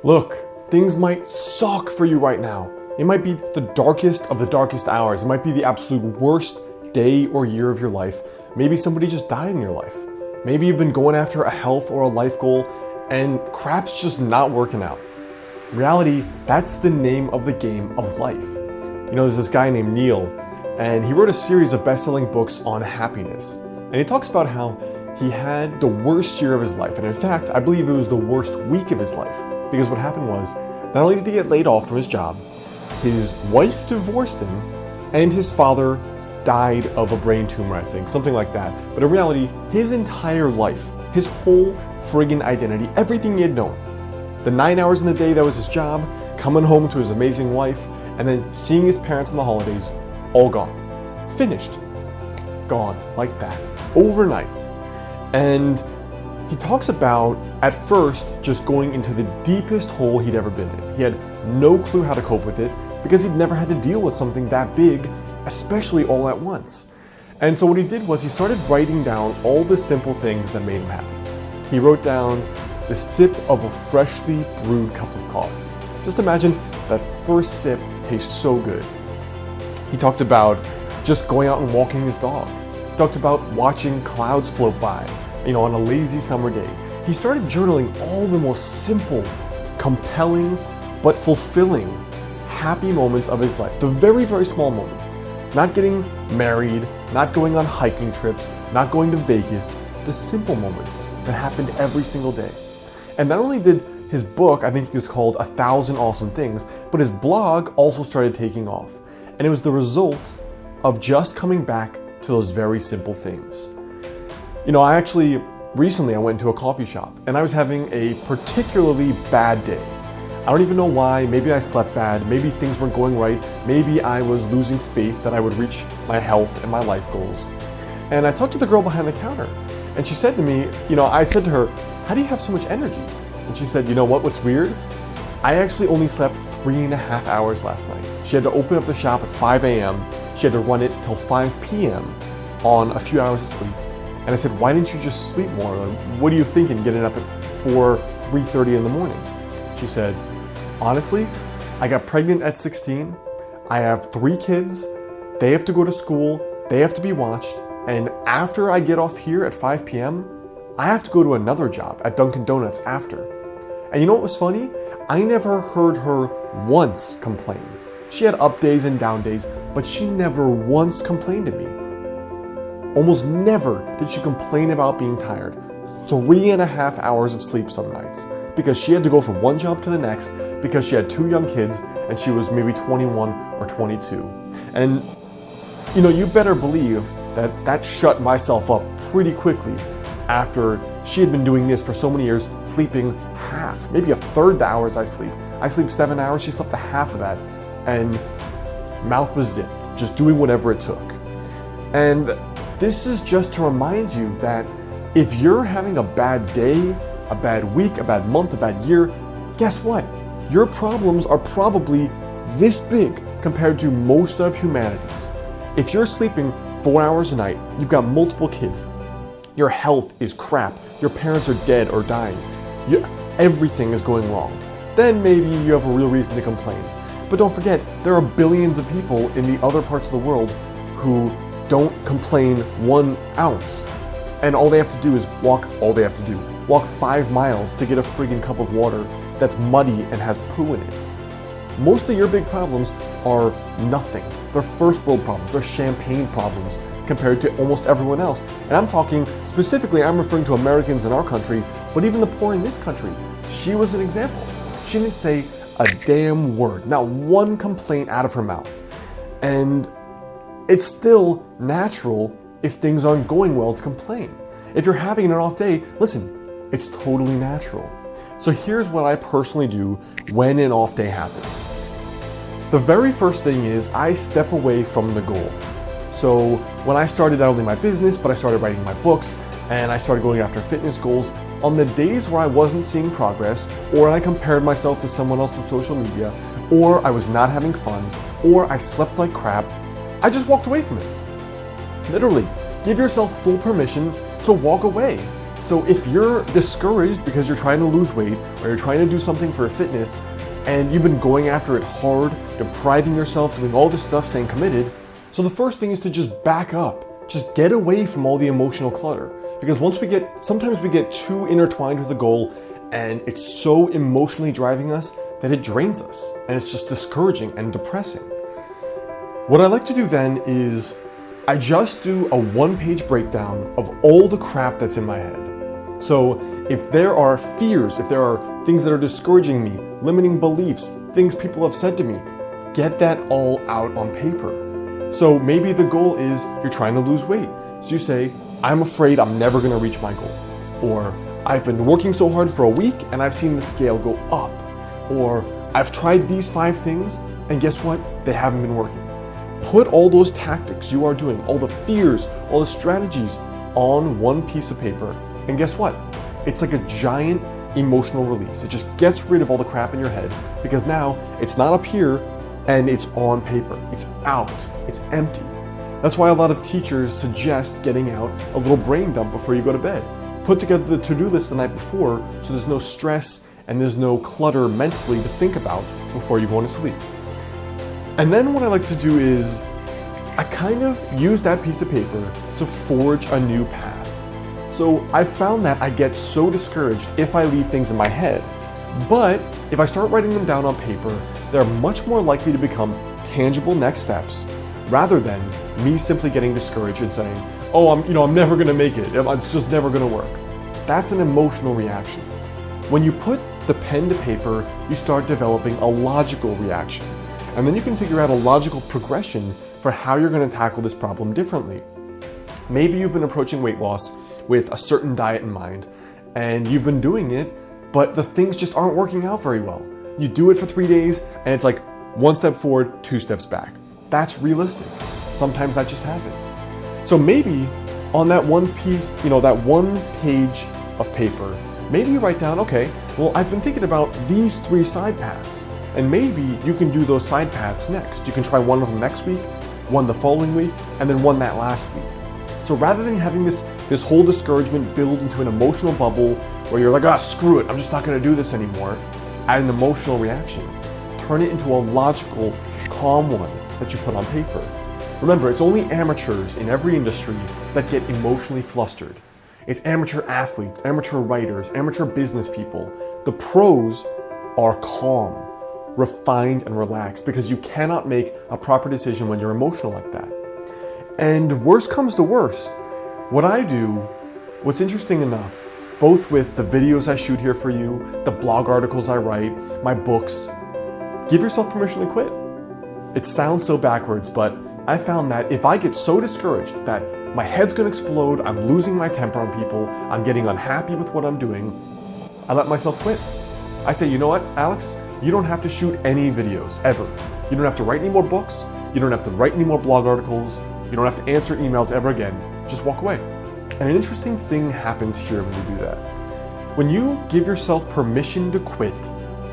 Look, things might suck for you right now. It might be the darkest of the darkest hours. It might be the absolute worst day or year of your life. Maybe somebody just died in your life. Maybe you've been going after a health or a life goal and crap's just not working out. In reality, that's the name of the game of life. You know, there's this guy named Neil, and he wrote a series of best-selling books on happiness. And he talks about how he had the worst year of his life. And in fact, I believe it was the worst week of his life. Because what happened was, not only did he get laid off from his job, his wife divorced him, and his father died of a brain tumor, I think, something like that. But in reality, his entire life, his whole friggin' identity, everything he had known, the 9 hours in the day that was his job, coming home to his amazing wife, and then seeing his parents in the holidays, all gone. Finished. Gone, like that. Overnight. And he talks about, at first, just going into the deepest hole he'd ever been in. He had no clue how to cope with it because he'd never had to deal with something that big, especially all at once. And so what he did was he started writing down all the simple things that made him happy. He wrote down the sip of a freshly brewed cup of coffee. Just imagine that first sip tastes so good. He talked about just going out and walking his dog. He talked about watching clouds float by, on a lazy summer day. He started journaling all the most simple, compelling, but fulfilling, happy moments of his life. The very, very small moments. Not getting married, not going on hiking trips, not going to Vegas. The simple moments that happened every single day. And not only did his book, I think it was called 1,000 Awesome Things, but his blog also started taking off. And it was the result of just coming back to those very simple things. Recently I went into a coffee shop and I was having a particularly bad day. I don't even know why. Maybe I slept bad, maybe things weren't going right, maybe I was losing faith that I would reach my health and my life goals. And I talked to the girl behind the counter and she said to me, I said to her, "How do you have so much energy?" And she said, "You know what's weird? I actually only slept 3.5 hours last night." She had to open up the shop at 5 a.m. She had to run it till 5 p.m. on a few hours of sleep. And I said, "Why didn't you just sleep more? What are you thinking getting up at 3:30 in the morning?" She said, "Honestly, I got pregnant at 16. I have 3 kids. They have to go to school. They have to be watched. And after I get off here at 5 p.m., I have to go to another job at Dunkin' Donuts after." And you know what was funny? I never heard her once complain. She had up days and down days, but she never once complained to me. Almost never did she complain about being tired. 3.5 hours of sleep some nights because she had to go from one job to the next because she had 2 young kids and she was maybe 21 or 22. And you better believe that shut myself up pretty quickly after she had been doing this for so many years, sleeping half, maybe a third the hours I sleep. I sleep 7 hours, she slept a half of that, and mouth was zipped, just doing whatever it took. And this is just to remind you that if you're having a bad day, a bad week, a bad month, a bad year, guess what? Your problems are probably this big compared to most of humanity's. If you're sleeping 4 hours a night, you've got multiple kids, your health is crap, your parents are dead or dying, everything is going wrong, then maybe you have a real reason to complain. But don't forget, there are billions of people in the other parts of the world who don't complain 1 ounce. And all they have to do is walk 5 miles to get a friggin' cup of water that's muddy and has poo in it. Most of your big problems are nothing. They're first world problems, they're champagne problems compared to almost everyone else. And I'm referring to Americans in our country, but even the poor in this country. She was an example. She didn't say a damn word, not one complaint out of her mouth. And it's still natural if things aren't going well to complain. If you're having an off day, listen, it's totally natural. So here's what I personally do when an off day happens. The very first thing is I step away from the goal. So when I started not only my business, but I started writing my books and I started going after fitness goals, on the days where I wasn't seeing progress, or I compared myself to someone else on social media, or I was not having fun, or I slept like crap, I just walked away from it. Literally, give yourself full permission to walk away. So if you're discouraged because you're trying to lose weight or you're trying to do something for fitness and you've been going after it hard, depriving yourself, doing all this stuff, staying committed, so the first thing is to just back up. Just get away from all the emotional clutter. Because sometimes we get too intertwined with the goal and it's so emotionally driving us that it drains us and it's just discouraging and depressing. What I like to do then is I just do a one-page breakdown of all the crap that's in my head. So if there are fears, if there are things that are discouraging me, limiting beliefs, things people have said to me, get that all out on paper. So maybe the goal is you're trying to lose weight. So you say, I'm afraid I'm never gonna reach my goal. Or I've been working so hard for a week and I've seen the scale go up. Or I've tried these 5 things and guess what? They haven't been working. Put all those tactics you are doing, all the fears, all the strategies on one piece of paper. And guess what? It's like a giant emotional release. It just gets rid of all the crap in your head because now it's not up here and it's on paper. It's out. It's empty. That's why a lot of teachers suggest getting out a little brain dump before you go to bed. Put together the to-do list the night before so there's no stress and there's no clutter mentally to think about before you go to sleep. And then what I like to do is I kind of use that piece of paper to forge a new path. So I found that I get so discouraged if I leave things in my head. But if I start writing them down on paper, they're much more likely to become tangible next steps rather than me simply getting discouraged and saying, oh, I'm never gonna make it. It's just never gonna work. That's an emotional reaction. When you put the pen to paper, you start developing a logical reaction. And then you can figure out a logical progression for how you're gonna tackle this problem differently. Maybe you've been approaching weight loss with a certain diet in mind, and you've been doing it, but the things just aren't working out very well. You do it for 3 days, and it's like 1 step forward, 2 steps back. That's realistic. Sometimes that just happens. So maybe on that one piece, that one page of paper, maybe you write down, okay, well, I've been thinking about these 3 side paths, and maybe you can do those side paths next. You can try one of them next week, one the following week, and then one that last week. So rather than having this whole discouragement build into an emotional bubble where you're like, screw it, I'm just not gonna do this anymore, add an emotional reaction. Turn it into a logical, calm one that you put on paper. Remember, it's only amateurs in every industry that get emotionally flustered. It's amateur athletes, amateur writers, amateur business people. The pros are calm, refined, and relaxed because you cannot make a proper decision when you're emotional like that. And worst comes to worst, what I do, what's interesting enough, both with the videos I shoot here for you, the blog articles I write, my books, give yourself permission to quit. It sounds so backwards, but I found that if I get so discouraged that my head's gonna explode, I'm losing my temper on people, I'm getting unhappy with what I'm doing, I let myself quit. I say, you know what, Alex? You don't have to shoot any videos, ever. You don't have to write any more books, you don't have to write any more blog articles, you don't have to answer emails ever again. Just walk away. And an interesting thing happens here when you do that. When you give yourself permission to quit,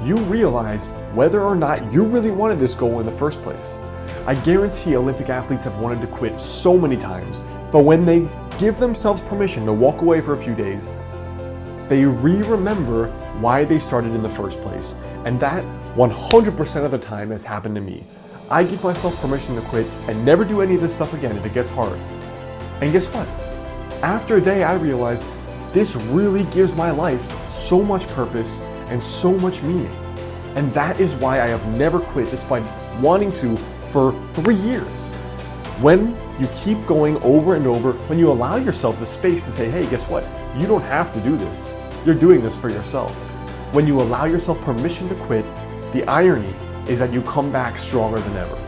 you realize whether or not you really wanted this goal in the first place. I guarantee Olympic athletes have wanted to quit so many times, but when they give themselves permission to walk away for a few days, they remember why they started in the first place. And that 100% of the time has happened to me. I give myself permission to quit and never do any of this stuff again if it gets hard. And guess what? After a day, I realized this really gives my life so much purpose and so much meaning. And that is why I have never quit despite wanting to for 3 years. When you keep going over and over, when you allow yourself the space to say, hey, guess what? You don't have to do this. You're doing this for yourself. When you allow yourself permission to quit, the irony is that you come back stronger than ever.